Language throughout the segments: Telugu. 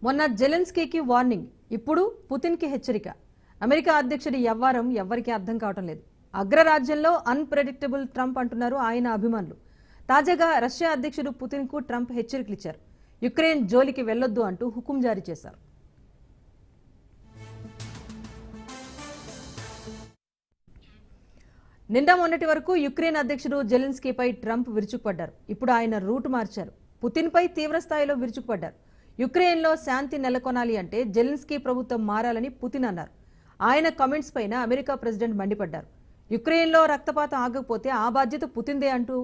మొన్న జెలెన్స్కీకి వార్నింగ్, ఇప్పుడు పుతిన్కి హెచ్చరిక. అమెరికా అధ్యక్షుడి వ్యవహారం ఎవ్వరికీ అర్థం కావటం లేదు. అగ్రరాజ్యంలో అన్ప్రెడిక్టబుల్ ట్రంప్ అంటున్నారు ఆయన అభిమానులు. తాజాగా రష్యా అధ్యక్షుడు పుతిన్కు ట్రంప్ హెచ్చరికలు ఇచ్చారు. యుక్రెయిన్ జోలికి వెళ్లొద్దు అంటూ హుకుం జారీ చేశారు. నిండా మొన్నటి వరకు యుక్రెయిన్ అధ్యక్షుడు జెలెన్స్కీపై ట్రంప్ విరుచుకుపడ్డారు. ఇప్పుడు ఆయన రూట్ మార్చారు. పుతిన్పై తీవ్రస్థాయిలో విరుచుకుపడ్డారు. యుక్రెయిన్లో శాంతి నెలకొనాలి అంటే జెలెన్స్కీ ప్రభుత్వం మారాలని పుతిన్ అన్నారు. ఆయన కామెంట్స్ పైన అమెరికా ప్రెసిడెంట్ మండిపడ్డారు. యుక్రెయిన్లో రక్తపాతం ఆగకపోతే ఆ బాధ్యత పుతిన్దే అంటూ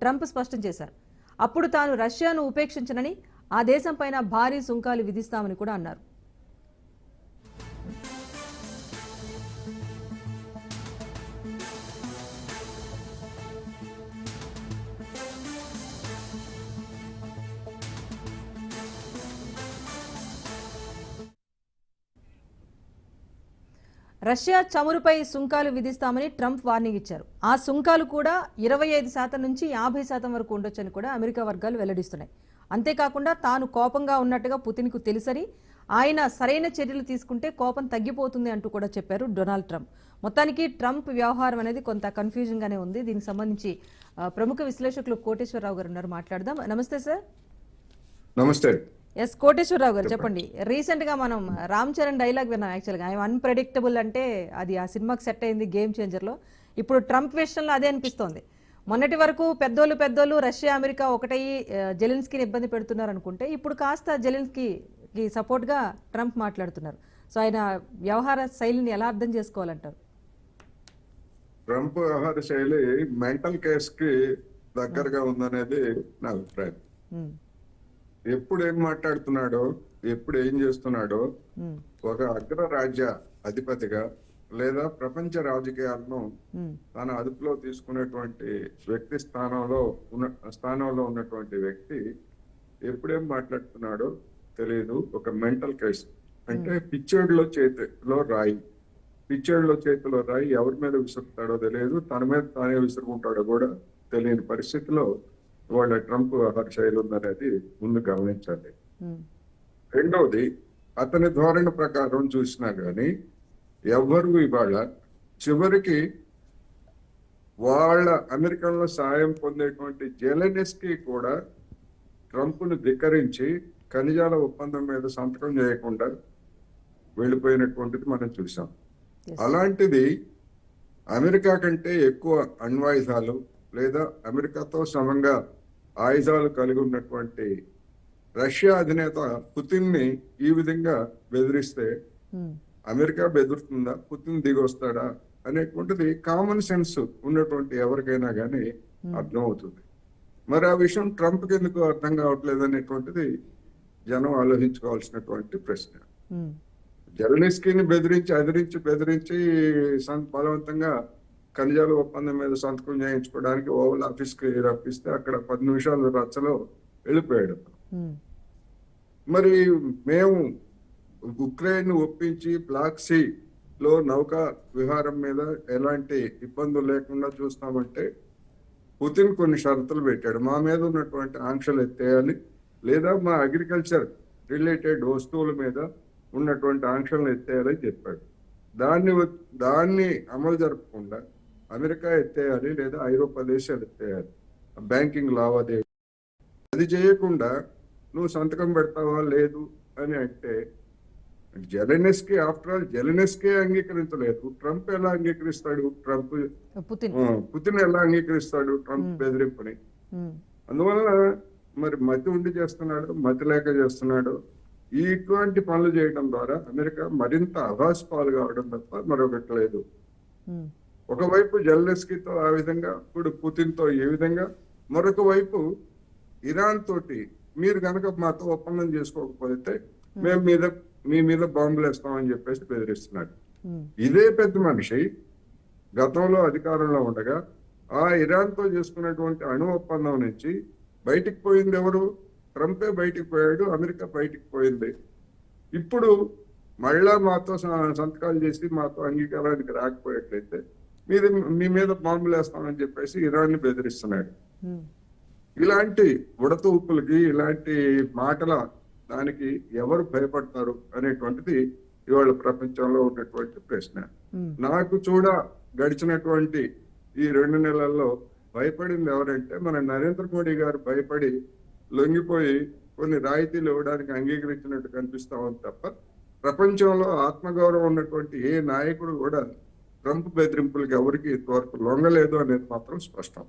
ట్రంప్ స్పష్టం చేశారు. అప్పుడు తాను రష్యాను ఉపేక్షించనని, ఆ దేశం పైన భారీ సుంకాలు విధిస్తామని కూడా అన్నారు. రష్యా చమురుపై సుంకాలు విధిస్తామని ట్రంప్ వార్నింగ్ ఇచ్చారు. ఆ సుంకాలు కూడా 25% నుంచి 50% వరకు ఉండొచ్చని కూడా అమెరికా వర్గాలు వెల్లడిస్తున్నాయి. అంతేకాకుండా తాను కోపంగా ఉన్నట్టుగా పుతిన్కు తెలుసని, ఆయన సరైన చర్యలు తీసుకుంటే కోపం తగ్గిపోతుంది అంటూ కూడా చెప్పారు డొనాల్డ్ ట్రంప్. మొత్తానికి ట్రంప్ వ్యవహారం అనేది కొంత కన్ఫ్యూజన్ గానే ఉంది. దీనికి సంబంధించి ప్రముఖ విశ్లేషకులు కోటేశ్వరరావు గారు ఉన్నారు, మాట్లాడదాం. నమస్తే సార్. నమస్తే. ఎస్ కోటేశ్వరరావు గారు, చెప్పండి. రీసెంట్ గా మనం రామ్ చరణ్ డైలాగ్ విన్నాం. యాక్చువల్గా ఆయన అన్ప్రెడిక్టబుల్ అంటే అది ఆ సినిమాకి సెట్ అయింది, గేమ్ చేంజర్ లో. ఇప్పుడు ట్రంప్ విషయంలో అదే అనిపిస్తోంది. మొన్నటి వరకు పెద్దోళ్ళు రష్యా అమెరికా ఒకటయ్యి జెలెన్స్కీని ఇబ్బంది పెడుతున్నారు అనుకుంటే, ఇప్పుడు కాస్త జెలెన్స్కీకి సపోర్ట్ గా ట్రంప్ మాట్లాడుతున్నారు. సో ఆయన వ్యవహార శైలిని ఎలా అర్థం చేసుకోవాలంటారు? ట్రంప్ వ్యవహార శైలి మెంటల్ కేస్ కి దగ్గరగా ఉందనేది నా అభిప్రాయం. ఎప్పుడు ఏం మాట్లాడుతున్నాడో, ఎప్పుడు ఏం చేస్తున్నాడో, ఒక అగ్రరాజ్య అధిపతిగా లేదా ప్రపంచ రాజకీయాలను తన అదుపులో తీసుకునేటువంటి వ్యక్తి స్థానంలో ఉన్నటువంటి వ్యక్తి ఎప్పుడేం మాట్లాడుతున్నాడో తెలియదు. ఒక మెంటల్ కేసు అంటే పిచ్చోడిలో చేతిలో రాయి ఎవరి మీద విసురుతాడో తెలియదు, తన మీద తానే విసురుకుంటాడో కూడా తెలియని పరిస్థితిలో వాళ్ళ ట్రంప్ వ్యవహార శైలి ఉందనేది ముందు గమనించాలి. రెండవది, అతని ధోరణి ప్రకారం చూసినా గాని ఎవరు ఇవాళ చివరికి వాళ్ళ అమెరికాలో సాయం పొందేటువంటి జెలెన్స్కీ కూడా ట్రంప్ను ధిక్కరించి ఖనిజాల ఒప్పందం మీద సంతకం చేయకుండా వెళ్ళిపోయినటువంటిది మనం చూసాం. అలాంటిది అమెరికా కంటే ఎక్కువ అణ్వాయుధాలు లేదా అమెరికాతో సమంగా ఆయుధాలు కలిగి ఉన్నటువంటి రష్యా అధినేత పుతిన్ ని ఈ విధంగా బెదిరిస్తే అమెరికా బెదురుతుందా, పుతిన్ దిగొస్తాడా అనేటువంటిది కామన్ సెన్స్ ఉన్నటువంటి ఎవరికైనా గానీ అర్థం అవుతుంది. మరి ఆ విషయం ట్రంప్ కి ఎందుకు అర్థం కావట్లేదు అనేటువంటిది జనం ఆలోచించుకోవాల్సినటువంటి ప్రశ్న. జెలెన్స్కీని బెదిరించి బలవంతంగా ఖనిజాల ఒప్పందం మీద సంతకం చేయించుకోవడానికి ఓవల్ ఆఫీస్ కి రప్పిస్తే అక్కడ 10 నిమిషాల రచ్చలో వెళ్ళిపోయాడు. మరి మేము ఉక్రెయిన్ ఒప్పించి బ్లాక్ సీ లో నౌకా విహారం మీద ఎలాంటి ఇబ్బందులు లేకుండా చూస్తామంటే పుతిన్ కొన్ని షరతులు పెట్టాడు. మా మీద ఉన్నటువంటి ఆంక్షలు ఎత్తేయాలి, లేదా మా అగ్రికల్చర్ రిలేటెడ్ వస్తువుల మీద ఉన్నటువంటి ఆంక్షలను ఎత్తేయాలని చెప్పాడు. దాన్ని అమలు జరపకుండా అమెరికా ఎత్తేయాలి, లేదా ఐరోపా దేశాలు ఎత్తేయాలి బ్యాంకింగ్ లావాదేవీ. అది చేయకుండా నువ్వు సంతకం పెడతావా లేదు అని అంటే జెలెన్స్కీ, ఆఫ్టర్ ఆల్ జెలెన్స్కీ అంగీకరించలేదు, ట్రంప్ ఎలా అంగీకరిస్తాడు? పుతిన్ ఎలా అంగీకరిస్తాడు ట్రంప్ బెదిరింపుని? అందువల్ల మరి మతి ఉండి చేస్తున్నాడు, మతి లేక చేస్తున్నాడు. ఇటువంటి పనులు చేయడం ద్వారా అమెరికా మరింత అభాస్పాలు కావడం తప్ప మరొకటి లేదు. ఒకవైపు జెలెన్స్కీతో ఆ విధంగా, ఇప్పుడు పుతిన్ తో ఈ విధంగా, మరొక వైపు ఇరాన్ తోటి మీరు కనుక మాతో ఒప్పందం చేసుకోకపోతే మేము మీ మీద బాంబులు వేస్తామని చెప్పేసి బెదిరిస్తున్నాడు. ఇదే పెద్ద మనిషి గతంలో అధికారంలో ఉండగా ఆ ఇరాన్ తో చేసుకున్నటువంటి అణు ఒప్పందం నుంచి బయటికి పోయింది ఎవరు? ట్రంపే బయటికి పోయాడు, అమెరికా బయటికి పోయింది. ఇప్పుడు మళ్ళా మాతో సంతకాలు చేసి మాతో అంగీకారానికి రాకపోయేట్లయితే మీ మీద బాంబులు వేస్తామని చెప్పేసి ఇరాన్ ని బెదిరిస్తున్నాడు. ఇలాంటి ఉడతూపులకి, ఇలాంటి మాటల దానికి ఎవరు భయపడతారు అనేటువంటిది ఇవాళ ప్రపంచంలో ఉన్నటువంటి ప్రశ్న. నాకు గడిచినటువంటి ఈ 2 నెలల్లో భయపడింది ఎవరంటే మన నరేంద్ర మోడీ గారు భయపడి లొంగిపోయి కొన్ని రాయితీలు ఇవ్వడానికి అంగీకరించినట్టు కనిపిస్తా ఉంది తప్ప ప్రపంచంలో ఆత్మగౌరవం ఉన్నటువంటి ఏ నాయకుడు కూడా ట్రంప్ బెదిరింపులకు ఎవరికి ఇంతవరకు లొంగలేదు అనేది మాత్రం స్పష్టం.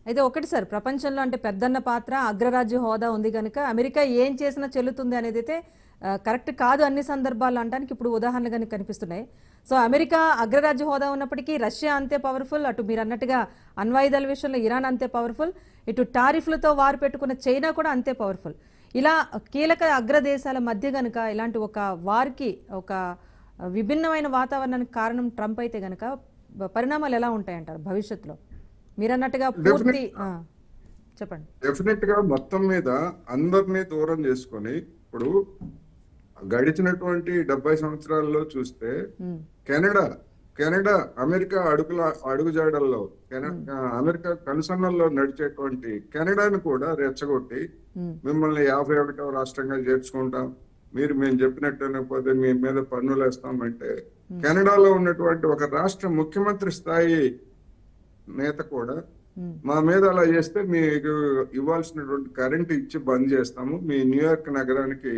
అయితే ఒకటి సార్, ప్రపంచంలో అంటే పెద్దన్న పాత్ర, అగ్రరాజ్య హోదా ఉంది కనుక అమెరికా ఏం చేసినా చెల్లుతుంది అనేది అయితే కరెక్ట్ కాదు అన్ని సందర్భాల్లో అనడానికి ఇప్పుడు ఉదాహరణగానే కనిపిస్తున్నాయి. సో అమెరికా అగ్రరాజ్య హోదా ఉన్నప్పటికీ రష్యా అంతే పవర్ఫుల్, అటు మీరు అన్నట్టుగా అణ్వాయుధాల విషయంలో ఇరాన్ అంతే పవర్ఫుల్, ఇటు టారిఫ్లతో వారు పెట్టుకున్న చైనా కూడా అంతే పవర్ఫుల్. ఇలా కీలక అగ్రదేశాల మధ్య కనుక ఇలాంటి ఒక వారికి ఒక విభిన్నమైన వాతావరణానికి కారణం ట్రంప్ అయితే కనుక పరిణామాలు ఎలా ఉంటాయంటారు భవిష్యత్తులో? మీరు అన్నట్టుగా పూర్తి చెప్పండి. డెఫినెట్ గా మొత్తం మీద అందరినీ దూరం చేసుకొని ఇప్పుడు గడిచినటువంటి 70 సంవత్సరాల్లో చూస్తే కెనడా అమెరికా అడుగుజాడల్లో అమెరికా కనుసన్నల్లో నడిచేటువంటి కెనడాను కూడా రెచ్చగొట్టి మిమ్మల్ని 51వ రాష్ట్రంగా చేర్చుకుంటాం, మేము చెప్పినట్టు పోతే మీ మీద పన్నులు వేస్తామంటే కెనడాలో ఉన్నటువంటి ఒక రాష్ట్ర ముఖ్యమంత్రి స్థాయి నేత కూడా మా మీద అలా చేస్తే మీకు ఇవ్వాల్సినటువంటి కరెంట్ ఇచ్చి బంద్ చేస్తాము, మీ న్యూయార్క్ నగరానికి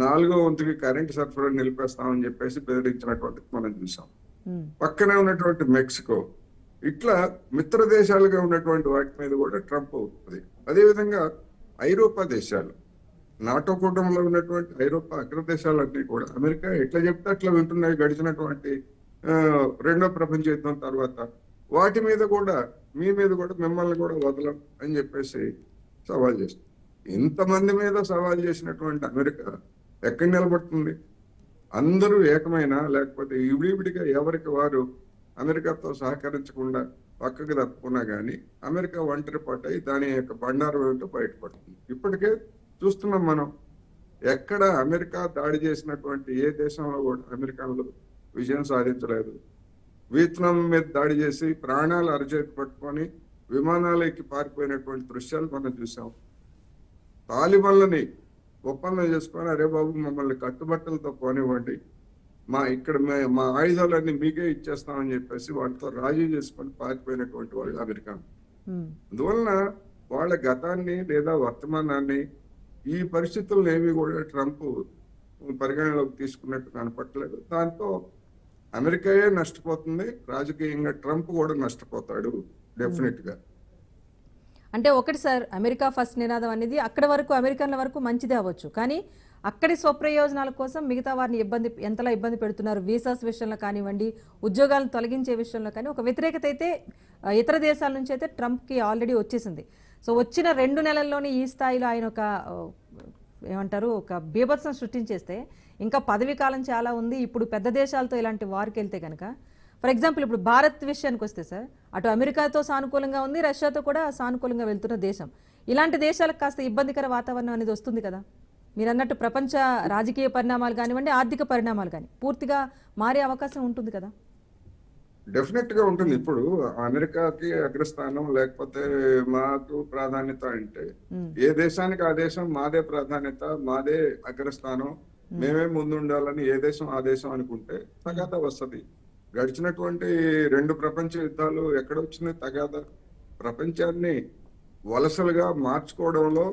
4వ వంతుకి కరెంట్ సరఫరా నిలిపేస్తామని చెప్పేసి బెదిరించినటువంటి మనం చూసాం. పక్కనే ఉన్నటువంటి మెక్సికో, ఇట్లా మిత్ర దేశాలుగా ఉన్నటువంటి వాటి మీద కూడా ట్రంప్ అవుతుంది. అదేవిధంగా ఐరోపా దేశాలు, నాటో కూటమిలో ఉన్నటువంటి ఐరోపా అగ్రదేశాలన్నీ కూడా అమెరికా ఎట్లా చెప్తే అట్లా వింటున్నాయి గడిచినటువంటి 2వ ప్రపంచ యుద్ధం తర్వాత. వాటి మీద కూడా మీ మీద కూడా మిమ్మల్ని కూడా వదలం అని చెప్పేసి సవాల్ చేస్తుంది. ఇంతమంది మీద సవాల్ చేసినటువంటి అమెరికా ఎక్కడ నిలబడుతుంది? అందరూ ఏకమైనా లేకపోతే విడివిడిగా ఎవరికి వారు అమెరికాతో సహకరించకుండా పక్కకు తప్పుకున్నా కానీ అమెరికా ఒంటరి పట్టై దాని యొక్క బండారం ఏమిటో బయటపడుతుంది. ఇప్పటికే చూస్తున్నాం మనం, ఎక్కడ అమెరికా దాడి చేసినటువంటి ఏ దేశంలో కూడా అమెరికాలో విజయం సాధించలేదు. వియత్నాం మీద దాడి చేసి ప్రాణాలు అరచేతి పట్టుకొని విమానాలు ఎక్కి పారిపోయినటువంటి దృశ్యాలు మనం చూసాం. తాలిబాన్లని ఒప్పందం చేసుకొని అరే బాబు మమ్మల్ని కట్టుబట్టలతో పోనివ్వండి, మా ఆయుధాలన్నీ మీకే ఇచ్చేస్తామని చెప్పేసి వాటితో రాజీ చేసుకొని పారిపోయినటువంటి వాళ్ళు అమెరికా. అందువలన వాళ్ళ గతాన్ని లేదా వర్తమానాన్ని ఈ పరిస్థితులను ఏమి కూడా ట్రంప్ పరిగణలోకి తీసుకున్నట్టు కనపట్లేదు. దాంతో అమెరికాయే నష్టపోతుంది, రాజకీయంగా ట్రంప్ కూడా నష్టపోతాడు డెఫినెట్ గా. అంటే ఒకటి సార్, అమెరికా ఫస్ట్ నినాదం అనేది అక్కడి వరకు అమెరికన్ల వరకు మంచిదే అవ్వచ్చు, కానీ అక్కడి స్వప్రయోజనాల కోసం మిగతా వారిని ఎంతలా ఇబ్బంది పెడుతున్నారు, వీసాస్ విషయంలో కానివ్వండి, ఉద్యోగాలను తొలగించే విషయంలో కానీ ఒక వ్యతిరేకత అయితే ఇతర దేశాల నుంచి అయితే ట్రంప్కి ఆల్రెడీ వచ్చేసింది. సో వచ్చిన 2 నెలల్లోనే ఈ స్థాయిలో ఆయన ఒక బీభత్సం సృష్టించేస్తే ఇంకా పదవి కాలం చాలా ఉంది. ఇప్పుడు పెద్ద దేశాలతో ఇలాంటి వారికి వెళ్తే కనుక, ఫర్ ఎగ్జాంపుల్ ఇప్పుడు భారత్ విషయానికి వస్తే సార్, అటు అమెరికాతో సానుకూలంగా ఉంది, రష్యాతో కూడా సానుకూలంగా వెళ్తున్న దేశం. ఇలాంటి దేశాలకు కాస్త ఇబ్బందికర వాతావరణం అనేది వస్తుంది కదా. మీరు అన్నట్టు ప్రపంచ రాజకీయ పరిణామాలు కానివ్వండి, ఆర్థిక పరిణామాలు కానీ పూర్తిగా మారే అవకాశం ఉంటుంది కదా. డెఫినెట్ గా ఉంటుంది. ఇప్పుడు అమెరికాకి అగ్రస్థానం లేకపోతే మాకు ప్రాధాన్యత అంటే ఏ దేశానికి ఆ దేశం మాదే ప్రాధాన్యత, మాదే అగ్రస్థానం, మేమే ముందుండాలని ఏ దేశం ఆ దేశం అనుకుంటే తగాదా వస్తుంది. గడిచినటువంటి 2 ప్రపంచ యుద్ధాలు ఎక్కడ వచ్చినాయి తగాదా? ప్రపంచాన్ని వలసలుగా మార్చుకోవడంలో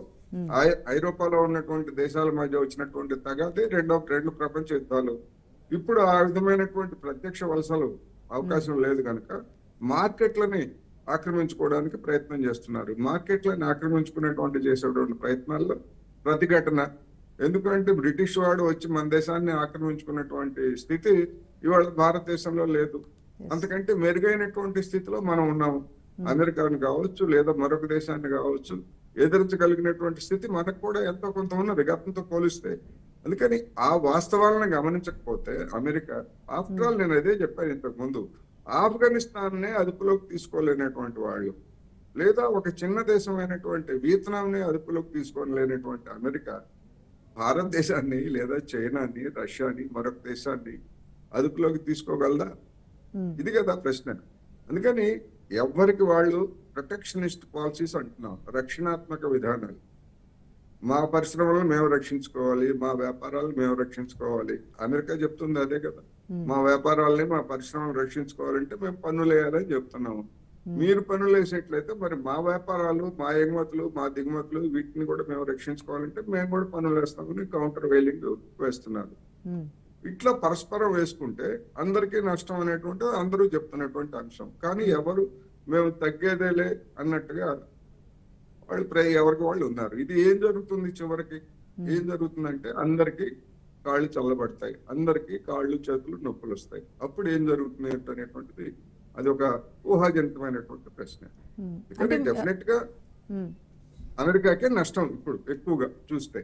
ఐరోపాలో ఉన్నటువంటి దేశాల మధ్య వచ్చినటువంటి తగాదే 2 ప్రపంచ యుద్ధాలు. ఇప్పుడు ఆ విధమైనటువంటి ప్రత్యక్ష వలసలు అవకాశం లేదు కనుక మార్కెట్లని ఆక్రమించుకోవడానికి ప్రయత్నం చేస్తున్నారు. మార్కెట్లను ఆక్రమించుకునేటువంటి చేసేటువంటి ప్రయత్నాల్లో ప్రతిఘటన. ఎందుకంటే బ్రిటిష్ వాడు వచ్చి మన దేశాన్ని ఆక్రమించుకున్నటువంటి స్థితి ఇవాళ భారతదేశంలో లేదు. అంతకంటే మెరుగైనటువంటి స్థితిలో మనం ఉన్నాము. అమెరికాను కావచ్చు లేదా మరొక దేశాన్ని కావచ్చు ఎదిరించగలిగినటువంటి స్థితి మనకు కూడా ఎంతో కొంత ఉన్నది గతంతో పోలిస్తే. అందుకని ఆ వాస్తవాలను గమనించకపోతే అమెరికా, ఆఫ్టర్ ఆల్ నేను అదే చెప్పాను ఇంతకు ముందు, ఆఫ్ఘనిస్తాన్నే అదుపులోకి తీసుకోలేనటువంటి వాళ్ళు, లేదా ఒక చిన్న దేశమైనటువంటి వియత్నాంని అదుపులోకి తీసుకోలేనటువంటి అమెరికా భారతదేశాన్ని లేదా చైనాని, రష్యాని, మరొక దేశాన్ని అదుపులోకి తీసుకోగలదా? ఇది కదా ప్రశ్న. అందుకని ఎవరికి వాళ్ళు ప్రొటెక్షనిస్ట్ పాలసీస్ అంటున్నాం, రక్షణాత్మక విధానాలు. మా పరిశ్రమలను మేము రక్షించుకోవాలి, మా వ్యాపారాలు మేము రక్షించుకోవాలి. అమెరికా చెప్తుంది అదే కదా. మా వ్యాపారాలని మా పరిశ్రమలు రక్షించుకోవాలంటే మేము పన్నులు వేయాలని చెప్తున్నాము. మీరు పన్నులు వేసేట్లయితే మరి మా వ్యాపారాలు, మా ఎగుమతులు, మా దిగుమతులు వీటిని కూడా మేము రక్షించుకోవాలంటే మేము కూడా పన్నులు వేస్తామని కౌంటర్ వెయిలింగ్ వేస్తున్నారు. ఇట్లా పరస్పరం వేసుకుంటే అందరికీ నష్టం అనేటువంటి అందరూ చెప్తున్నటువంటి అంశం. కానీ ఎవరు మేము తగ్గేదేలే అన్నట్టుగా వాళ్ళు ఎవరికి వాళ్ళు ఉన్నారు. ఇది ఏం జరుగుతుంది చివరికి? ఏం జరుగుతుందంటే అందరికీ కాళ్ళు చల్లబడతాయి, అందరికీ కాళ్ళు చేతులు నొప్పులు వస్తాయి. అప్పుడు ఏం జరుగుతుంది అనేటువంటిది అది ఒక ఊహాజనితమైనటువంటి ప్రశ్న. అంటే డెఫినెట్ గా అమెరికాకే నష్టం ఇప్పుడు ఎక్కువగా చూస్తే.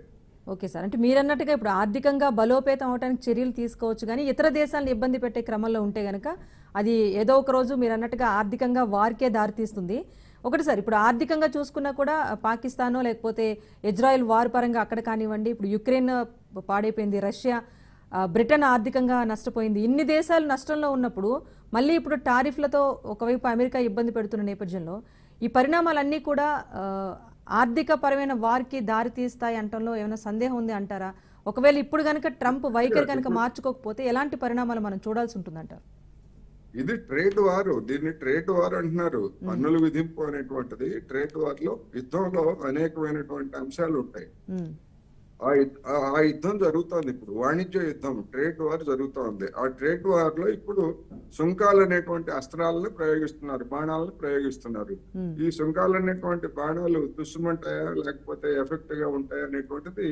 ఓకే సార్, అంటే మీరు అన్నట్టుగా ఇప్పుడు ఆర్థికంగా బలోపేతం అవడానికి చర్యలు తీసుకోవచ్చు, కానీ ఇతర దేశాలను ఇబ్బంది పెట్టే క్రమంలో ఉంటే కనుక అది ఏదో ఒక రోజు మీరు అన్నట్టుగా ఆర్థికంగా వారికే దారితీస్తుంది. ఒకటి సార్, ఇప్పుడు ఆర్థికంగా చూసుకున్నా కూడా పాకిస్తానో లేకపోతే ఇజ్రాయెల్ వార్ పరంగా అక్కడ కానివ్వండి, ఇప్పుడు యుక్రెయిన్ పాడైపోయింది, రష్యా, బ్రిటన్ ఆర్థికంగా నష్టపోయింది. ఇన్ని దేశాలు నష్టంలో ఉన్నప్పుడు మళ్ళీ ఇప్పుడు టారిఫ్లతో ఒకవైపు అమెరికా ఇబ్బంది పెడుతున్న నేపథ్యంలో ఈ పరిణామాలన్నీ కూడా ఆర్థిక పరమైన వారికి దారి తీస్తాయి అంటంలో ఏమైనా సందేహం ఉంది అంటారా? ఒకవేళ ఇప్పుడు కనుక ట్రంప్ వైఖరి కనుక మార్చుకోకపోతే ఎలాంటి పరిణామాలు మనం చూడాల్సి ఉంటుందంటారు? ఇది ట్రేడ్ వార్, దీన్ని ట్రేడ్ వార్ అంటున్నారు. పన్నుల విధింపు అనేటువంటిది ట్రేడ్ వార్ లో, యుద్ధంలో అనేకమైనటువంటి అంశాలు ఉంటాయి. ఆ యుద్ధం జరుగుతోంది ఇప్పుడు, వాణిజ్య యుద్ధం, ట్రేడ్ వార్ జరుగుతోంది. ఆ ట్రేడ్ వార్ లో ఇప్పుడు సుంకాలు అనేటువంటి అస్త్రాలను ప్రయోగిస్తున్నారు, బాణాలను ప్రయోగిస్తున్నారు. ఈ సుంకాలు అనేటువంటి బాణాలు దుస్సుమంటాయా లేకపోతే ఎఫెక్ట్ గా ఉంటాయా అనేటువంటిది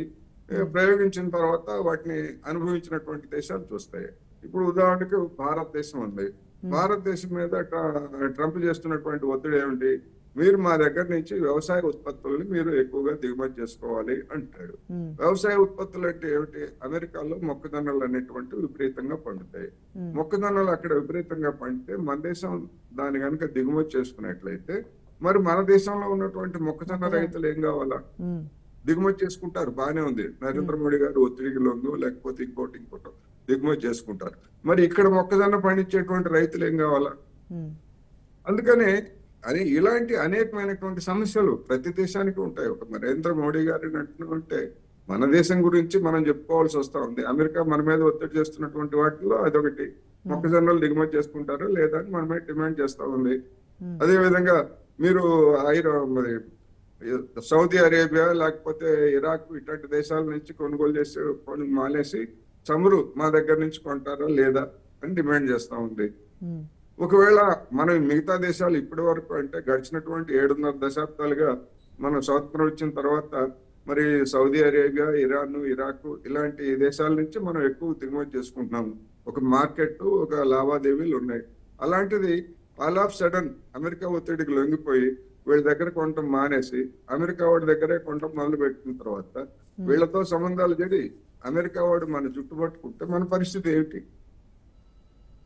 ప్రయోగించిన తర్వాత వాటిని అనుభవించినటువంటి దేశాలు చూస్తాయి. ఇప్పుడు ఉదాహరణకు భారతదేశం ఉంది. భారతదేశం మీద ట్రంప్ చేస్తున్నటువంటి ఒత్తిడి ఏమిటి? మీరు మా దగ్గర నుంచి వ్యవసాయ ఉత్పత్తుల్ని మీరు ఎక్కువగా దిగుమతి చేసుకోవాలి అంటాడు. వ్యవసాయ ఉత్పత్తులు అంటే ఏమిటి? అమెరికాలో మొక్కజొన్నలు అనేటువంటి విపరీతంగా పండుతాయి. మొక్కజొన్నలు అక్కడ విపరీతంగా పండితే మన దేశం దాని కనుక దిగుమతి చేసుకున్నట్లయితే మరి మన దేశంలో ఉన్నటువంటి మొక్కజొన్న రైతులు ఏం కావాలా? దిగుమతి చేసుకుంటారు, బానే ఉంది. నరేంద్ర మోడీ గారు ఒత్తిడికి లొంగు లేకపోతే ఇంకోటి దిగుమతి చేసుకుంటారు. మరి ఇక్కడ మొక్కజొన్న పండించేటువంటి రైతులు ఏం కావాలా? అందుకనే ఇలాంటి అనేకమైనటువంటి సమస్యలు ప్రతి దేశానికి ఉంటాయి. ఒక నరేంద్ర మోడీ గారి అంటే మన దేశం గురించి మనం చెప్పుకోవాల్సి వస్తా ఉంది. అమెరికా మన మీద ఒత్తిడి చేస్తున్నటువంటి వాటిలో అదొకటి. మొక్కజొన్నలు దిగుమతి చేసుకుంటారు లేదా అని మన మీద డిమాండ్ చేస్తా ఉంది. అదే విధంగా మీరు మరి సౌదీ అరేబియా లేకపోతే ఇరాక్ ఇట్లాంటి దేశాల నుంచి కొనుగోలు చేసి మానేసి చమురు మా దగ్గర నుంచి కొంటారా లేదా అని డిమాండ్ చేస్తా ఉంది. ఒకవేళ మనం మిగతా దేశాలు ఇప్పటి వరకు అంటే గడిచినటువంటి 7.5 దశాబ్దాలుగా మనం స్వాతంత్రం వచ్చిన తర్వాత మరి సౌదీ అరేబియా, ఇరాన్, ఇరాక్ ఇలాంటి దేశాల నుంచి మనం ఎక్కువ దిగుమతి చేసుకుంటున్నాము. ఒక మార్కెట్, ఒక లావాదేవీలు ఉన్నాయి. అలాంటిది ఆల్ ఆఫ్ సడన్ అమెరికా ఒత్తిడికి లొంగిపోయి వీళ్ళ దగ్గర కొనటం మానేసి అమెరికా వాడి దగ్గరే కొనటం మొదలు పెట్టిన తర్వాత వీళ్ళతో సంబంధాలు జడి అమెరికా వాడు మన చుట్టుపట్టుకుంటే మన పరిస్థితి ఏమిటి?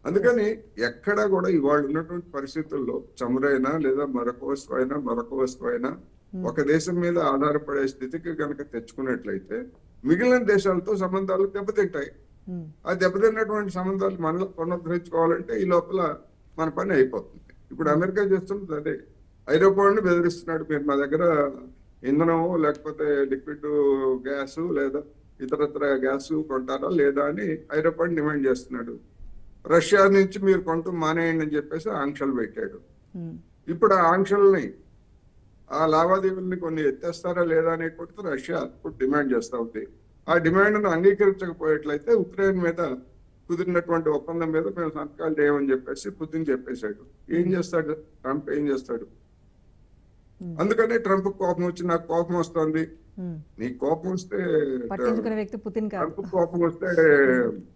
అందుకని ఎక్కడా కూడా ఇవాళ ఉన్నటువంటి పరిస్థితుల్లో చమురైనా లేదా మరొక వస్తువైనా ఒక దేశం మీద ఆధారపడే స్థితికి కనుక తెచ్చుకున్నట్లయితే మిగిలిన దేశాలతో సంబంధాలు దెబ్బతింటాయి. ఆ దెబ్బతిన్నటువంటి సంబంధాలు మనలో పునరుద్ధరించుకోవాలంటే ఈ లోపల మన పని అయిపోతుంది. ఇప్పుడు అమెరికా చేస్తున్నది అదే. ఐరోపాని బెదిరిస్తున్నాడు, మీరు మా దగ్గర ఇంధనం లేకపోతే లిక్విడ్ గ్యాస్ లేదా ఇతరత్ర గ్యాస్ కొంటారా లేదా అని ఐరోపాని డిమాండ్ చేస్తున్నాడు. రష్యా నుంచి మీరు కొంటూ మానేయండి అని చెప్పేసి ఆంక్షలు పెట్టాడు. ఇప్పుడు ఆ ఆంక్షల్ని, ఆ లావాదేవీలని కొన్ని ఎత్తేస్తారా లేదా అనేటువంటిది రష్యా ఇప్పుడు డిమాండ్ చేస్తా ఉంది. ఆ డిమాండ్ను అంగీకరించకపోయేట్లయితే ఉక్రెయిన్ మీద కుదిరినటువంటి ఒప్పందం మీద మేము సంతకాలు చేయమని చెప్పేసి పుతిన్ చెప్పేశాడు. ఏం చేస్తాడు ట్రంప్? ఏం చేస్తాడు? అందుకనే ట్రంప్ కోపం వచ్చి నాకు కోపం వస్తుంది. నీ కోపం వస్తే ట్రంప్ కోపం వస్తే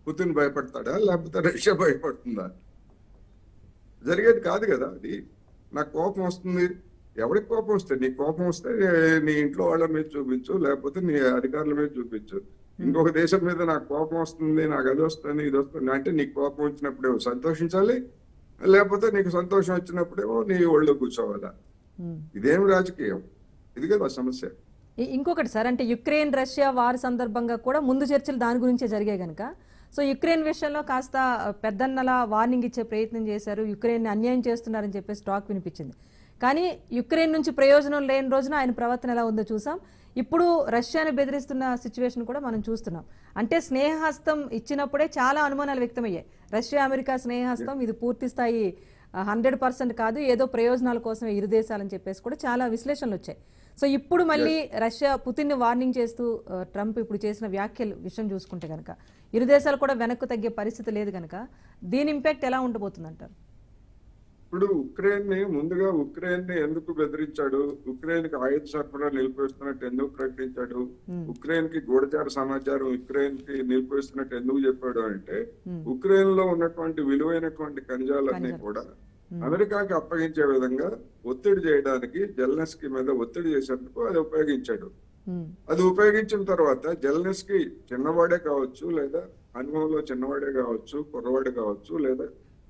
పుతిన్ భయపడతాడా లేకపోతే రష్యా భయపడుతుందా? జరిగేది కాదు కదా అది. నాకు కోపం వస్తుంది, ఎవరికి కోపం వస్తే? నీ కోపం వస్తే నీ ఇంట్లో వాళ్ళ మీద చూపించు, లేకపోతే నీ అధికారుల మీద చూపించు. ఇంకొక దేశం మీద నాకు కోపం వస్తుంది, నాకు అది వస్తుంది, ఇది వస్తుంది అంటే నీకు కోపం వచ్చినప్పుడేమో సంతోషించాలి, లేకపోతే నీకు సంతోషం వచ్చినప్పుడేమో నీ ఒళ్ళో కూర్చోవాలా? ఇదేం రాజకీయం? ఇది కదా సమస్య. ఇంకొకటి సార్, అంటే యుక్రెయిన్ రష్యా వార్ సందర్భంగా కూడా ముందు చర్చలు దాని గురించే జరిగాయి కనుక సో యుక్రెయిన్ విషయంలో కాస్త పెద్దన్నలా వార్నింగ్ ఇచ్చే ప్రయత్నం చేశారు, యుక్రెయిన్ అన్యాయం చేస్తున్నారని చెప్పేసి టాక్ వినిపించింది. కానీ యుక్రెయిన్ నుంచి ప్రయోజనం లేని రోజున ఆయన ప్రవర్తన ఎలా ఉందో చూసాం. ఇప్పుడు రష్యాని బెదిరిస్తున్న సిచ్యువేషన్ కూడా మనం చూస్తున్నాం. అంటే స్నేహహస్తం ఇచ్చినప్పుడే చాలా అనుమానాలు వ్యక్తమయ్యాయి. రష్యా అమెరికా స్నేహహస్తం ఇది పూర్తి స్థాయి 100% కాదు, ఏదో ప్రయోజనాల కోసమే ఇరు దేశాలని చెప్పేసి కూడా చాలా విశ్లేషణలు వచ్చాయి. సో ఇప్పుడు మళ్ళీ రష్యా పుతిన్ని వార్నింగ్ చేస్తూ ట్రంప్ ఇప్పుడు చేసిన వ్యాఖ్యలు విషయం చూసుకుంటే కనుక ఇరు దేశాలు కూడా వెనక్కు తగ్గే పరిస్థితి లేదు కనుక దీని ఇంపాక్ట్ ఎలా ఉండబోతుంది అంటారు? ఇప్పుడు ఉక్రెయిన్ ని ఎందుకు బెదిరించాడు, ఉక్రెయిన్ కి ఆయుధ సరఫరా నిలిపివేస్తున్నట్టు ఎందుకు ప్రకటించాడు, ఉక్రెయిన్ కి గూఢచార సమాచారం ఉక్రెయిన్ కి నిలిపివేస్తున్నట్టు ఎందుకు చెప్పాడు అంటే ఉక్రెయిన్ లో ఉన్నటువంటి విలువైనటువంటి ఖనిజాలన్నీ కూడా అమెరికాకి అప్పగించే విధంగా ఒత్తిడి చేయడానికి జెలెన్స్కీ మీద ఒత్తిడి చేసేందుకు అది ఉపయోగించాడు. అది ఉపయోగించిన తర్వాత జెలెన్స్కీ చిన్నవాడే కావచ్చు, లేదా అనుభవంలో చిన్నవాడే కావచ్చు, కుర్రవాడే కావచ్చు, లేదా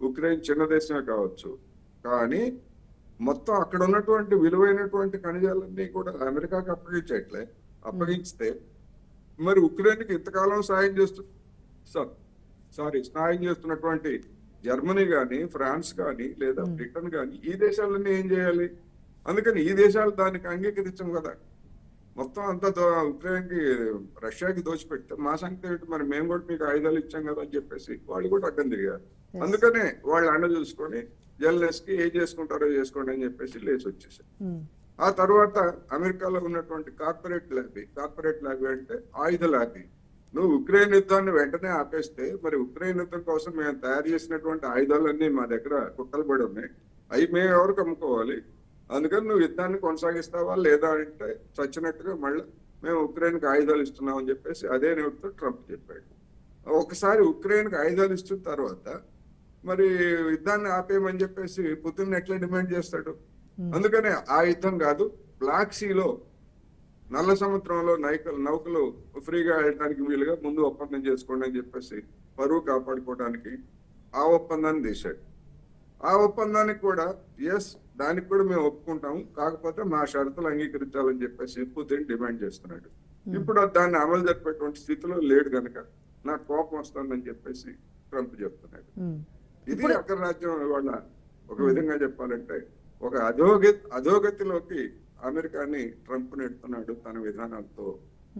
ఉక్రెయిన్ చిన్న దేశమే కావచ్చు, కానీ మొత్తం అక్కడ ఉన్నటువంటి విలువైనటువంటి ఖనిజాలన్నీ కూడా అమెరికాకి అప్పగించితే మరి ఉక్రెయిన్ కి ఇంతకాలం సాయం చేస్తున్నటువంటి జర్మనీ గాని, ఫ్రాన్స్ గాని, లేదా బ్రిటన్ గాని, ఈ దేశాలన్నీ ఏం చేయాలి? అందుకని ఈ దేశాలు దానికి అంగీకరించం కదా. మొత్తం అంతా ఉక్రెయిన్ కి రష్యాకి దోచిపెడితే మా సంగతి ఏంటి, మరి మేము కూడా మీకు ఆయుధాలు ఇచ్చాం కదా అని చెప్పేసి వాళ్ళు కూడా అడ్డం తిరిగారు. అందుకనే వాళ్ళు అండ చూసుకొని జెలెన్స్కీ ఏం చేసుకుంటారో చేసుకోండి అని చెప్పేసి లేచి వచ్చేసారు. ఆ తర్వాత అమెరికాలో ఉన్నటువంటి కార్పొరేట్ ల్యాబీ అంటే ఆయుధ ల్యాబీ, నువ్వు ఉక్రెయిన్ యుద్ధాన్ని వెంటనే ఆపేస్తే మరి ఉక్రెయిన్ యుద్ధం కోసం మేము తయారు చేసినటువంటి ఆయుధాలన్నీ మా దగ్గర కుట్టలబడి ఉన్నాయి, అవి మేము ఎవరికి అమ్ముకోవాలి, అందుకని నువ్వు యుద్ధాన్ని కొనసాగిస్తావా లేదా అంటే చచ్చినట్టుగా మళ్ళీ మేము ఉక్రెయిన్కి ఆయుధాలు ఇస్తున్నాం అని చెప్పేసి అదే నోటితో ట్రంప్ చెప్పాడు. ఒకసారి ఉక్రెయిన్కి ఆయుధాలు ఇచ్చిన తర్వాత మరి యుద్ధాన్ని ఆపేయమని చెప్పేసి పుతిన్ ఎట్లా డిమాండ్ చేస్తాడు? అందుకనే ఆ యుద్ధం కాదు, బ్లాక్ సీలో నల్ల సముద్రంలో నౌకలు ఫ్రీగా వెళ్ళడానికి వీలుగా ముందు ఒప్పందం చేసుకోండి అని చెప్పేసి పరువు కాపాడుకోవడానికి ఆ ఒప్పందాన్ని తీశాడు. ఆ ఒప్పందానికి కూడా దానికి కూడా మేము ఒప్పుకుంటాము, కాకపోతే మా షరతులు అంగీకరించాలని చెప్పేసి పుతిన్ డిమాండ్ చేస్తున్నాడు. ఇప్పుడు దాన్ని అమలు జరిపేటువంటి స్థితిలో లేడు కనుక నాకు కోపం వస్తుందని చెప్పేసి ట్రంప్ చెప్తున్నాడు. ఇది అగ్రరాజ్యం వాళ్ళ ఒక విధంగా చెప్పాలంటే ఒక అధోగతిలోకి అమెరికాని ట్రంప్ నెడుతున్నాడు తన విధానాలతో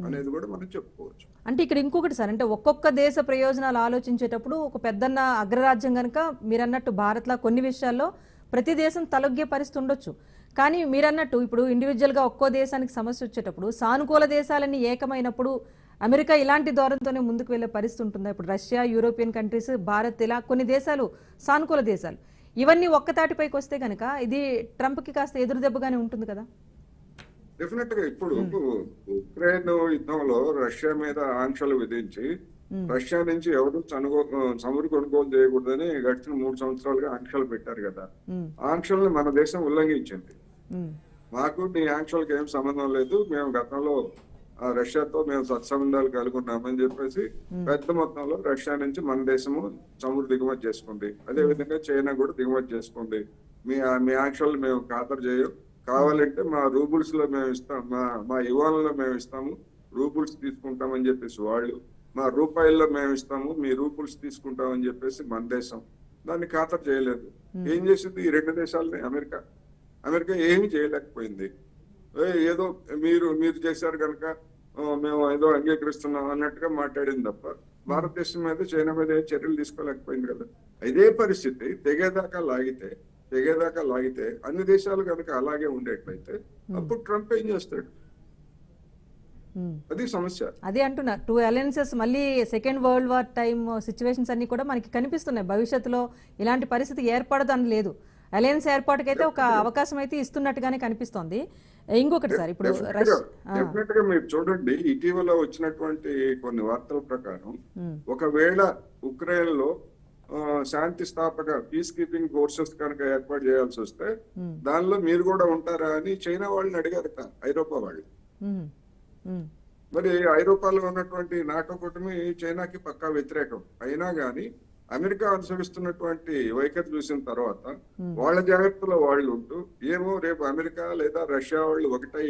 అనేది కూడా మనం చెప్పుకోవచ్చు. అంటే ఇక్కడ ఇంకొకటి సార్, అంటే ఒక్కొక్క దేశ ప్రయోజనాలు ఆలోచించేటప్పుడు ఒక పెద్దన్న అగ్రరాజ్యం కనుక మీరన్నట్టు భారత్లా కొన్ని విషయాల్లో ప్రతి దేశం తలొగ్గే పరిస్థితి ఉండొచ్చు. కానీ మీరన్నట్టు ఇప్పుడు ఇండివిజువల్గా ఒక్కో దేశానికి సమస్య వచ్చేటప్పుడు సానుకూల దేశాలన్నీ ఏకమైనప్పుడు అమెరికా ఇలాంటి ధోరణితోనే ముందుకు వెళ్లే పరిస్థితి ఉంటుందా? ఇప్పుడు రష్యా, యూరోపియన్ కంట్రీస్, భారత్, ఇలా కొన్ని దేశాలు సానుకూల దేశాలు, ఇవన్నీ ఒక్కతాటిపైకి వస్తే కనుక ఇది ట్రంప్కి కాస్త ఎదురు దెబ్బగానే ఉంటుంది కదా. డెఫినెట్ గా ఇప్పుడు ఉక్రెయిన్ యుద్ధంలో రష్యా మీద ఆంక్షలు విధించి రష్యా నుంచి ఎవరు చమురు కొనుగోలు చేయకూడదని గడిచిన 3 సంవత్సరాలుగా ఆంక్షలు పెట్టారు కదా. ఆంక్షల్ని మన దేశం ఉల్లంఘించింది. మాకు నీ ఆంక్షలకు ఏం సంబంధం లేదు, మేము గతంలో రష్యాతో మేము సత్సంబంధాలు కలుగున్నామని చెప్పేసి పెద్ద మొత్తంలో రష్యా నుంచి మన దేశము చమురు దిగుమతి చేసుకుంది. అదే విధంగా చైనా కూడా దిగుమతి చేసుకుంది. మీ ఆంక్షలు మేము ఖాతరు చేయం, కావాలంటే మా రూబుల్స్ లో మేము ఇస్తాం, మా యువాన్లో మేము ఇస్తాము, రూబుల్స్ తీసుకుంటామని చెప్పేసి వాళ్ళు, మా రూపాయల్లో మేము ఇస్తాము, మీ రూబుల్స్ తీసుకుంటామని చెప్పేసి మన దేశం దాన్ని ఖాతరు చేయలేదు. ఏం చేసింది ఈ 2 దేశాలని? అమెరికా ఏమీ చేయలేకపోయింది. ఏదో మీరు చేశారు కనుక మేము ఏదో అంగీకరిస్తున్నాం అన్నట్టుగా మాట్లాడింది తప్ప భారతదేశం మీద చైనా మీద చర్యలు తీసుకోలేకపోయింది కదా. ఇదే పరిస్థితి తెగేదాకా లాగితే అన్ని దేశాలు కనుక అలాగే ఉండేట్లయితే అప్పుడు ట్రంప్ ఏం చేస్తాడు? అది సమస్య. అదే అంటున్నా, 2 అలయన్సెస్ మళ్ళీ second world war time situations అన్ని కూడా మనకి కనిపిస్తున్నాయి. భవిష్యత్తులో ఇలాంటి పరిస్థితి ఏర్పడదు అని లేదు. అలయన్స్ ఏర్పాటుకైతే ఒక అవకాశం అయితే ఇస్తున్నట్టుగానే కనిపిస్తోంది. ఇంకొకటి సార్, ఇప్పుడు డెఫినెట్ గా మీరు చూడండి, ఇటీవల వచ్చినటువంటి కొన్ని వార్తల ప్రకారం ఒకవేళ ఉక్రెయిన్ లో శాంతి స్థాపక పీస్ కీపింగ్ ఫోర్సెస్ కనుక ఏర్పాటు చేయాల్సి వస్తే దానిలో మీరు కూడా ఉంటారా అని చైనా వాళ్ళని అడిగారట ఐరోపా వాళ్ళు. మరి ఐరోపాలో ఉన్నటువంటి నాటో కూటమి చైనాకి పక్కా వ్యతిరేకం అయినా గాని అమెరికా అనుసరిస్తున్నటువంటి వైఖరి చూసిన తర్వాత వాళ్ళ జాగ్రత్తలో వాళ్ళు ఉంటూ ఏమో రేపు అమెరికా లేదా రష్యా వాళ్ళు ఒకటై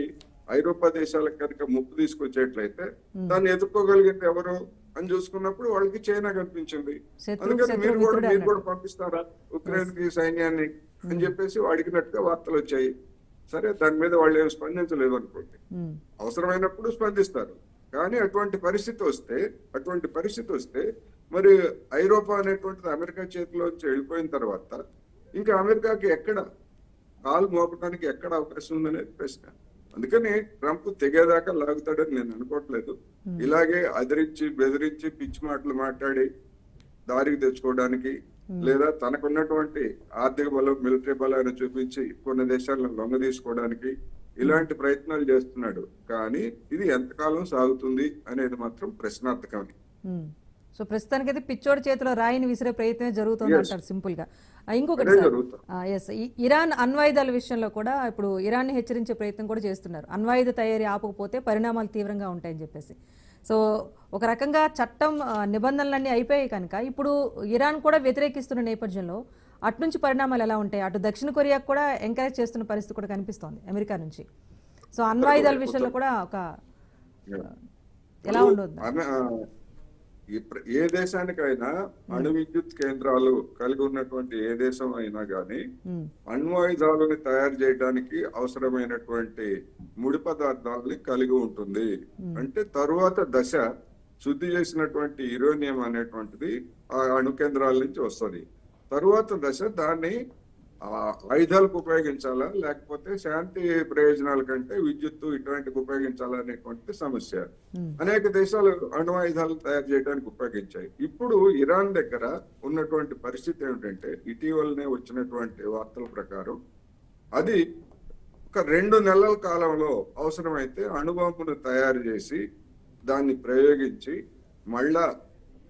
ఐరోపా దేశాలకు కనుక ముప్పు తీసుకొచ్చేట్లయితే దాన్ని ఎదుర్కోగలిగింది ఎవరు అని చూసుకున్నప్పుడు వాళ్ళకి చైనా కనిపించింది. అందుకని మీరు కూడా పంపిస్తారా ఉక్రెయిన్ కి సైన్యాన్ని అని చెప్పేసి అడిగినట్టుగా వార్తలు వచ్చాయి. సరే, దాని మీద వాళ్ళు ఏం స్పందించలేదు అనుకోండి, అవసరమైనప్పుడు స్పందిస్తారు. కానీ అటువంటి పరిస్థితి వస్తే మరి ఐరోపా అనేటువంటిది అమెరికా చేతిలోంచి వెళ్ళిపోయిన తర్వాత ఇంకా అమెరికాకి ఎక్కడ కాలు మోపడానికి ఎక్కడ అవకాశం ఉందనేది ప్రశ్న. అందుకని ట్రంప్ తెగేదాకా లాగుతాడని నేను అనుకోవట్లేదు. ఇలాగే అదిరించి బెదిరించి పిచ్చి మాటలు మాట్లాడి దారికి తెచ్చుకోవడానికి, లేదా తనకున్నటువంటి ఆర్థిక బలం, మిలిటరీ బలాన్ని చూపించి కొన్ని దేశాలను లొంగ తీసుకోవడానికి ఇలాంటి ప్రయత్నాలు చేస్తున్నాడు. కానీ ఇది ఎంతకాలం సాగుతుంది అనేది మాత్రం ప్రశ్నార్థకమే. సో ప్రస్తుతానికైతే పిచ్చోడి చేతిలో రాయిని విసిరే ప్రయత్నం జరుగుతుంది అంటారు సింపుల్ గా. ఇంకొకటి ఎస్, ఇరాన్ అణ్వాయుధాల విషయంలో కూడా ఇప్పుడు ఇరాన్ని హెచ్చరించే ప్రయత్నం కూడా చేస్తున్నారు. అణ్వాయుధ తయారీ ఆపకపోతే పరిణామాలు తీవ్రంగా ఉంటాయని చెప్పేసి. సో ఒక రకంగా చట్టం నిబంధనలన్నీ అయిపోయాయి కనుక ఇప్పుడు ఇరాన్ కూడా వ్యతిరేకిస్తున్న నేపథ్యంలో అట్నుంచి పరిణామాలు ఎలా ఉంటాయి? అటు దక్షిణ కొరియాకు కూడా ఎంకరేజ్ చేస్తున్న పరిస్థితి కూడా కనిపిస్తోంది అమెరికా నుంచి. సో అణ్వాయుధాల విషయంలో కూడా ఒక ఎలా ఉండదు? ఏ దేశానికైనా అణు విద్యుత్ కేంద్రాలు కలిగి ఉన్నటువంటి ఏ దేశం అయినా గానీ అణ్వాయుధాలను తయారు చేయడానికి అవసరమైనటువంటి ముడి పదార్థాలని కలిగి ఉంటుంది. అంటే తరువాత దశ శుద్ధి చేసినటువంటి యురేనియం అనేటువంటిది ఆ అణు కేంద్రాల నుంచి వస్తుంది. తరువాత దశ దాన్ని ఆయుధాలకు ఉపయోగించాలా, లేకపోతే శాంతి ప్రయోజనాల కంటే విద్యుత్తు ఇటువంటికి ఉపయోగించాలా అనేటువంటి సమస్య. అనేక దేశాలు అణు ఆయుధాలు తయారు చేయడానికి ఉపయోగించాయి. ఇప్పుడు ఇరాన్ దగ్గర ఉన్నటువంటి పరిస్థితి ఏమిటంటే, ఇటీవలనే వచ్చినటువంటి వార్తల ప్రకారం అది ఒక 2 నెలల కాలంలో అవసరమైతే అణుబాంబును తయారు చేసి దాన్ని ప్రయోగించి మళ్ళా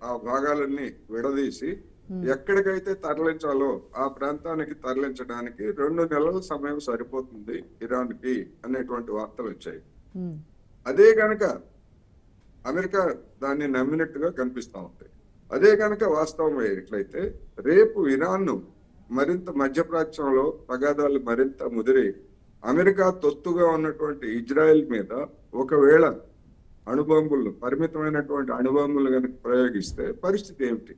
ఆ భాగాలన్నీ విడదీసి ఎక్కడికైతే తరలించాలో ఆ ప్రాంతానికి తరలించడానికి 2 నెలల సమయం సరిపోతుంది ఇరాన్ కి అనేటువంటి వార్తలు వచ్చాయి. అదే గనక అమెరికా దాన్ని నమ్మినట్టుగా కనిపిస్తా ఉంది. అదే గనక వాస్తవం అయ్యేట్లయితే రేపు ఇరాన్ ను మరింత మధ్యప్రాచ్యంలో తగాదాలు మరింత ముదిరి అమెరికా తొత్తుగా ఉన్నటువంటి ఇజ్రాయెల్ మీద ఒకవేళ అణుబాంబులను, పరిమితమైనటువంటి అణుబాంబులు కనుక ప్రయోగిస్తే పరిస్థితి ఏమిటి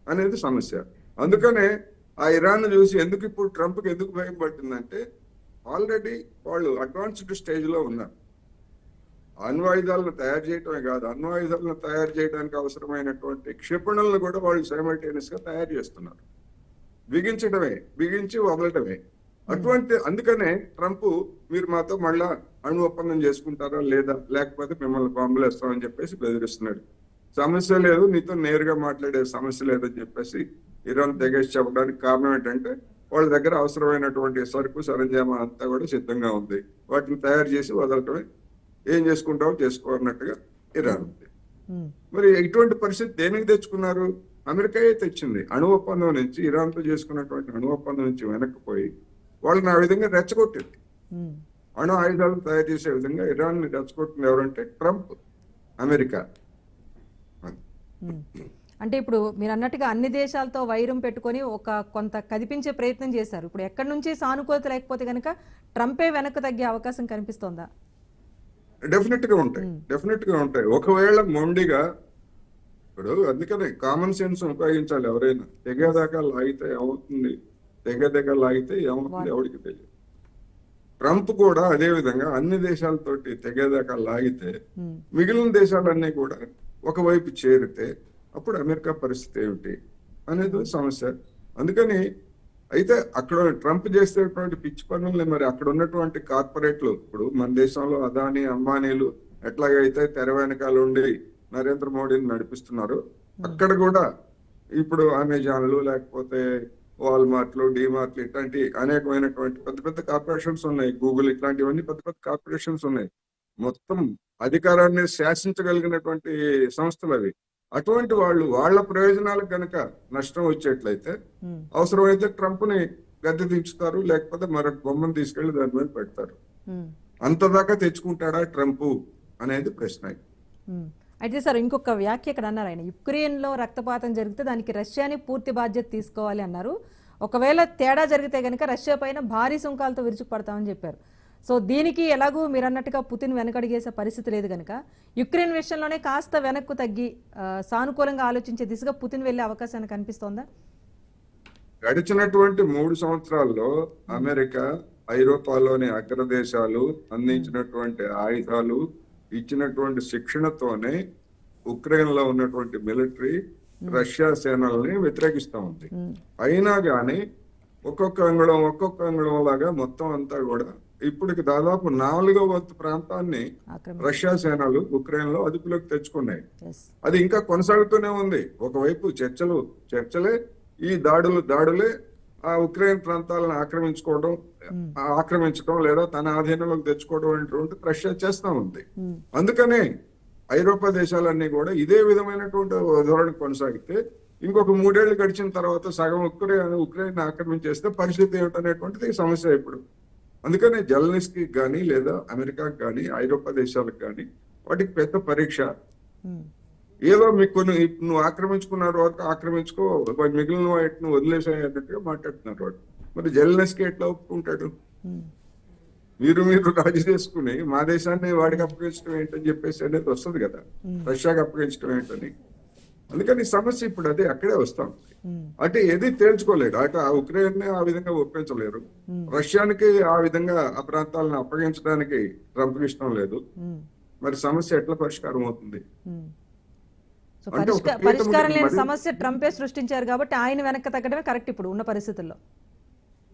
అనేది సమస్య. అందుకనే ఆ ఇరాన్ చూసి ఇప్పుడు ట్రంప్కి ఎందుకు భయం పట్టిందంటే, ఆల్రెడీ వాళ్ళు అడ్వాన్స్డ్ స్టేజ్ లో ఉన్నారు. అణ్వాయుధాలను తయారు చేయటమే కాదు, అణ్వాయుధాలను తయారు చేయడానికి అవసరమైనటువంటి క్షిపణులను కూడా వాళ్ళు సైమల్టేనియస్ గా తయారు చేస్తున్నారు. బిగించి వదలటమే. అందుకనే ట్రంప్ మీరు మాతో మళ్ళా అణు ఒప్పందం చేసుకుంటారా లేదా, లేకపోతే మిమ్మల్ని బాంబులు వేస్తామని చెప్పేసి బెదిరిస్తున్నాడు. సమస్య లేదు, నీతో నేరుగా మాట్లాడే సమస్య లేదని చెప్పేసి ఇరాన్ తెగేసి చెప్పడానికి కారణం ఏంటంటే, వాళ్ళ దగ్గర అవసరమైనటువంటి సరుకు సరంజామా అంతా కూడా సిద్ధంగా ఉంది. వాటిని తయారు చేసి వదలటమే, ఏం చేసుకుంటావో చేసుకో అన్నట్టుగా ఇరాన్ ఉంది. మరి ఇటువంటి పరిస్థితి దేనికి తెచ్చుకున్నారు? అమెరికా తెచ్చింది. అణు ఒప్పందం నుంచి, ఇరాన్ తో చేసుకున్నటువంటి అణు ఒప్పందం నుంచి వెనక్కిపోయి వాళ్ళని ఆ విధంగా రెచ్చగొట్టింది. అణు ఆయుధాలను తయారు చేసే విధంగా ఇరాన్ ని రెచ్చగొట్టింది ఎవరంటే ట్రంప్, అమెరికా. అంటే ఇప్పుడు మీరు అన్నట్టుగా అన్ని దేశాలతో వైరం పెట్టుకొని కొంత కదిపించే ప్రయత్నం చేశారు. ఇప్పుడు ఎక్కడి నుంచి సానుకూలత లేకపోతే కనుక ట్రంపే వెనక్కి తగ్గే అవకాశం కనిపిస్తోందా? డెఫినెట్ గా ఉంటాయి. ఒకవేళ మొండిగా, ఇప్పుడు అందుకనే కామన్ సెన్స్ ఉపయోగించాలి ఎవరైనా. తెగేదాకా లాగితే ఏమవుతుంది ఎవరికి తెలియదు. ట్రంప్ కూడా అదే విధంగా అన్ని దేశాలతోటి తెగేదాకా లాగితే మిగిలిన దేశాలన్నీ కూడా ఒకవైపు చేరితే అప్పుడు అమెరికా పరిస్థితి ఏమిటి అనేది సమస్య. అందుకని అయితే అక్కడ ట్రంప్ చేసేటువంటి పిచ్చి పనుల్ని మరి అక్కడ ఉన్నటువంటి కార్పొరేట్లు, ఇప్పుడు మన దేశంలో అదానీ, అంబానీలు ఎట్లాగైతే తెర వెనకాల ఉండి నరేంద్ర మోడీని నడిపిస్తున్నారు, అక్కడ కూడా ఇప్పుడు అమెజాన్లు, లేకపోతే వాల్మార్ట్లు, డిమార్ట్లు, ఇట్లాంటి అనేకమైనటువంటి పెద్ద పెద్ద కార్పొరేషన్స్ ఉన్నాయి. గూగుల్, ఇట్లాంటివన్నీ పెద్ద పెద్ద కార్పొరేషన్స్ ఉన్నాయి. మొత్తం అధికారాన్ని శాసించగలిగినటువంటి సంస్థలు అవి. అటువంటి వాళ్ళ ప్రయోజనాలకు గనక నష్టం వచ్చేట్లయితే అవసరమైతే ట్రంప్ ని గద్దె దించుతారు, లేకపోతే మరొక బొమ్మను తీసుకెళ్లి దాని మీద పెడతారు. అంతదాకా తెచ్చుకుంటాడా ట్రంప్ అనేది ప్రశ్న. అయితే సార్ ఇంకొక వ్యాఖ్య ఇక్కడ అన్నారు ఆయన, యుక్రెయిన్ లో రక్తపాతం జరిగితే దానికి రష్యాని పూర్తి బాధ్యత తీసుకోవాలి అన్నారు. ఒకవేళ తేడా జరిగితే కనుక రష్యా పైన భారీ సుంకాలతో విరుచుకుపడతామని చెప్పారు. సో దీనికి ఎలాగూ మీరు అన్నట్టుగా పుతిన్ వెనకడిగేసే పరిస్థితి లేదు కనుక యుక్రెయిన్ విషయంలోనే కాస్త వెనక్కు తగ్గి సానుకూలంగా ఆలోచించే దిశగా పుతిన్ వెళ్లే అవకాశాన్ని కనిపిస్తోందా? గడిచినటువంటి 3 సంవత్సరాల్లో అమెరికా, ఐరోపాలోని అగ్రదేశాలు అందించినటువంటి ఆయుధాలు, ఇచ్చినటువంటి శిక్షణతోనే ఉక్రెయిన్ లో ఉన్నటువంటి మిలిటరీ రష్యా సేనల్ని వ్యతిరేకిస్తా ఉంది. అయినా గాని ఒక్కొక్క అంగుళం లాగా మొత్తం అంతా కూడా ఇప్పటికి దాదాపు 4వ వంతు ప్రాంతాన్ని రష్యా సేనలు ఉక్రెయిన్ లో అదుపులోకి తెచ్చుకున్నాయి. అది ఇంకా కొనసాగుతూనే ఉంది. ఒకవైపు చర్చలే, ఈ దాడులే ఆ ఉక్రెయిన్ ప్రాంతాలను ఆక్రమించడం లేదా తన ఆధీనంలోకి తెచ్చుకోవడం అనేటువంటి రష్యా చేస్తా ఉంది. అందుకనే ఐరోపా దేశాలన్నీ కూడా ఇదే విధమైనటువంటి ధోరణి కొనసాగితే ఇంకొక 3 ఏళ్లు గడిచిన తర్వాత సగం ఉక్రెయిన్ ఆక్రమించేస్తే పరిస్థితి ఏమిటనేటువంటిది సమస్య ఇప్పుడు. అందుకనే జెలెన్స్కీ కానీ లేదా అమెరికాకి కానీ ఐరోపా దేశాలకు కానీ వాటికి పెద్ద పరీక్ష. ఏదో మీకు నువ్వు ఆక్రమించుకున్న వరకు ఆక్రమించుకో, మిగిలిన వాటిని వదిలేసాయి అన్నట్టుగా మాట్లాడుతున్నారు వాడు. మరి జెలెన్స్కీ ఎట్లా ఒప్పుకుంటాడు? మీరు రాజీ చేసుకుని మా దేశాన్ని వాడికి అప్పగించడం ఏంటని చెప్పేసి అనేది వస్తుంది కదా, రష్యాకి అప్పగించడం ఏంటని. అందుకని సమస్య ఇప్పుడు అదే అక్కడే వస్తాం. అంటే ఏది తేల్చుకోలేడు. అటు ఆ ఉక్రెయిన్ ని ఆ విధంగా ఒప్పించలేరు, రష్యానికి ఆ విధంగా ఆ ప్రాంతాలను అప్పగించడానికి ట్రంప్ ఇష్టం లేదు. మరి సమస్య ఎట్లా పరిష్కారం అవుతుంది? పరిష్కారం లేని సమస్య ట్రంపే సృష్టించారు కాబట్టి ఆయన వెనక్కి తగ్గడమే కరెక్ట్ ఇప్పుడు ఉన్న పరిస్థితుల్లో.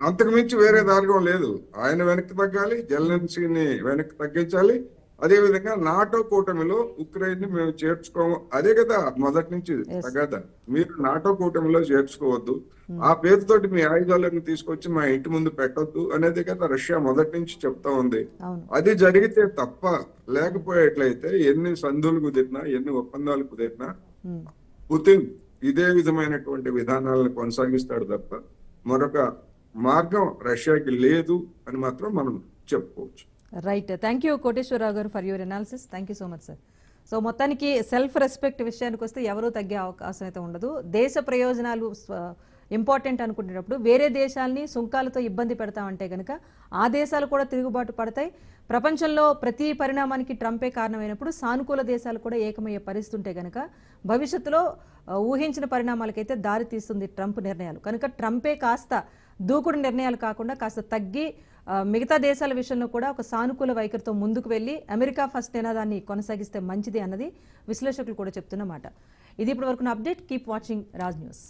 అంతకు మించి వేరే మార్గం లేదు. ఆయన వెనక్కి తగ్గాలి, జెలెన్స్కీని వెనక్కి తగ్గించాలి. అదే విధంగా నాటో కూటమిలో ఉక్రెయిన్ ని మేము చేర్చుకోము, అదే కదా మొదటి నుంచి తగ్గదా. మీరు నాటో కూటమిలో చేర్చుకోవద్దు, ఆ పేరుతోటి మీ ఆయుధాలను తీసుకొచ్చి మా ఇంటి ముందు పెట్టొద్దు అనేది కదా రష్యా మొదటి నుంచి చెప్తా ఉంది. అది జరిగితే తప్ప, లేకపోయేట్లయితే ఎన్ని సంధులు కుదిరినా ఎన్ని ఒప్పందాలు కుదిరినా పుతిన్ ఇదే విధమైనటువంటి విధానాలను కొనసాగిస్తాడు తప్ప మరొక మార్గం రష్యాకి లేదు అని మాత్రం మనం చెప్పుకోవచ్చు. రైట్, థ్యాంక్ యూ కోటేశ్వరరావు గారు for your analysis. Thank you so much sir. So మొత్తానికి సెల్ఫ్ రెస్పెక్ట్ విషయానికి వస్తే ఎవరూ తగ్గే అవకాశం అయితే ఉండదు. దేశ ప్రయోజనాలు ఇంపార్టెంట్ అనుకునేటప్పుడు వేరే దేశాలని సుంకాలతో ఇబ్బంది పెడతామంటే కనుక ఆ దేశాలు కూడా తిరుగుబాటు పడతాయి. ప్రపంచంలో ప్రతి పరిణామానికి ట్రంపే కారణమైనప్పుడు సానుకూల దేశాలు కూడా ఏకమయ్యే పరిస్థితి ఉంటే కనుక భవిష్యత్తులో ఊహించిన పరిణామాలకైతే దారి తీస్తుంది ట్రంప్ నిర్ణయాలు. కనుక ట్రంపే కాస్త దూకుడు నిర్ణయాలు కాకుండా కాస్త తగ్గి మిగతా దేశాల విషయంలో కూడా ఒక సానుకూల వైఖరితో ముందుకు వెళ్ళి అమెరికా ఫస్ట్ నినాదాన్ని కొనసాగిస్తే మంచిది అన్నది విశ్లేషకులు కూడా చెప్తున్నమాట. ఇది ఇప్పటి వరకున్న update. Keep watching Raj news.